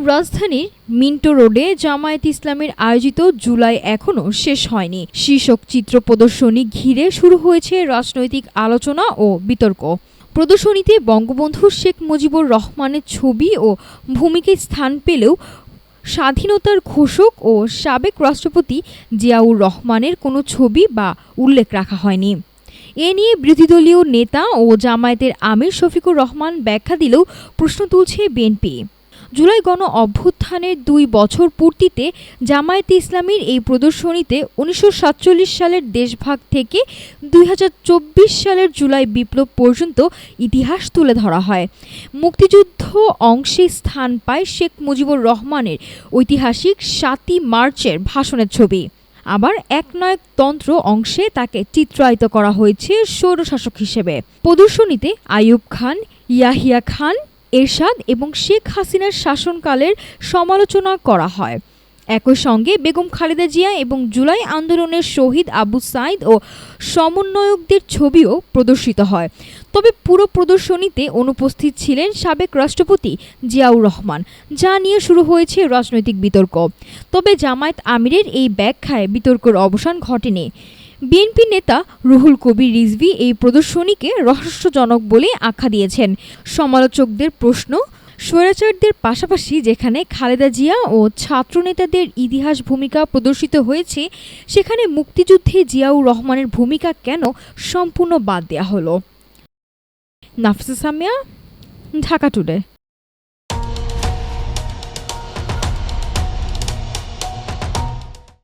রাজধানীর মিন্টো রোডে জামায়াত ইসলামীর আয়োজিত জুলাই এখনও শেষ হয়নি শীর্ষক চিত্র প্রদর্শনী ঘিরে শুরু হয়েছে রাজনৈতিক আলোচনা ও বিতর্ক। প্রদর্শনীতে বঙ্গবন্ধু শেখ মুজিবুর রহমানের ছবি ও ভূমিকায় স্থান পেলেও স্বাধীনতার ঘোষক ও সাবেক রাষ্ট্রপতি জিয়াউর রহমানের কোনো ছবি বা উল্লেখ রাখা হয়নি। এ নিয়ে বিরোধী দলীয় নেতা ও জামায়াতের আমির শফিকুর রহমান ব্যাখ্যা দিলেও প্রশ্ন তুলছে বিএনপি। জুলাই গণ অভ্যুত্থানের ২ বছর পূর্তিতে জামায়াতে ইসলামীর এই প্রদর্শনীতে ১৯৪৭ সালের দেশভাগ থেকে ২০২৪ সালের জুলাই বিপ্লব পর্যন্ত ইতিহাস তুলে ধরা হয়। মুক্তিযুদ্ধ অংশে স্থান পায় শেখ মুজিবুর রহমানের ঐতিহাসিক ৭ই মার্চের ভাষণের ছবি। আবার একনায়কতন্ত্র অংশে তাকে চিত্রায়িত করা হয়েছে স্বৈরশাসক হিসেবে। প্রদর্শনীতে আইয়ুব খান, ইয়াহিয়া খান, এরশাদ এবং শেখ হাসিনার শাসনকালের সমালোচনা করা হয়। একই সঙ্গে বেগম খালেদা জিয়া এবং জুলাই আন্দোলনের শহীদ আবু সাইদ ও সমন্বয়কদের ছবিও প্রদর্শিত হয়। তবে পুরো প্রদর্শনীতে অনুপস্থিত ছিলেন সাবেক রাষ্ট্রপতি জিয়াউর রহমান, যা নিয়ে শুরু হয়েছে রাজনৈতিক বিতর্ক। তবে জামায়াত আমিরের এই ব্যাখ্যায় বিতর্কের অবসান ঘটেনি। বিএনপি নেতা রুহুল কবির রিজভী এই প্রদর্শনীকে রহস্যজনক বলে আখ্যা দিয়েছেন। সমালোচকদের প্রশ্ন, স্বৈরাচারদের পাশাপাশি যেখানে খালেদা জিয়া ও ছাত্রনেতাদের ইতিহাস ভূমিকা প্রদর্শিত হয়েছে, সেখানে মুক্তিযুদ্ধে জিয়াউর রহমানের ভূমিকা কেন সম্পূর্ণ বাদ দেওয়া হলো? নাফিসা সামিয়া, ঢাকা টুডে।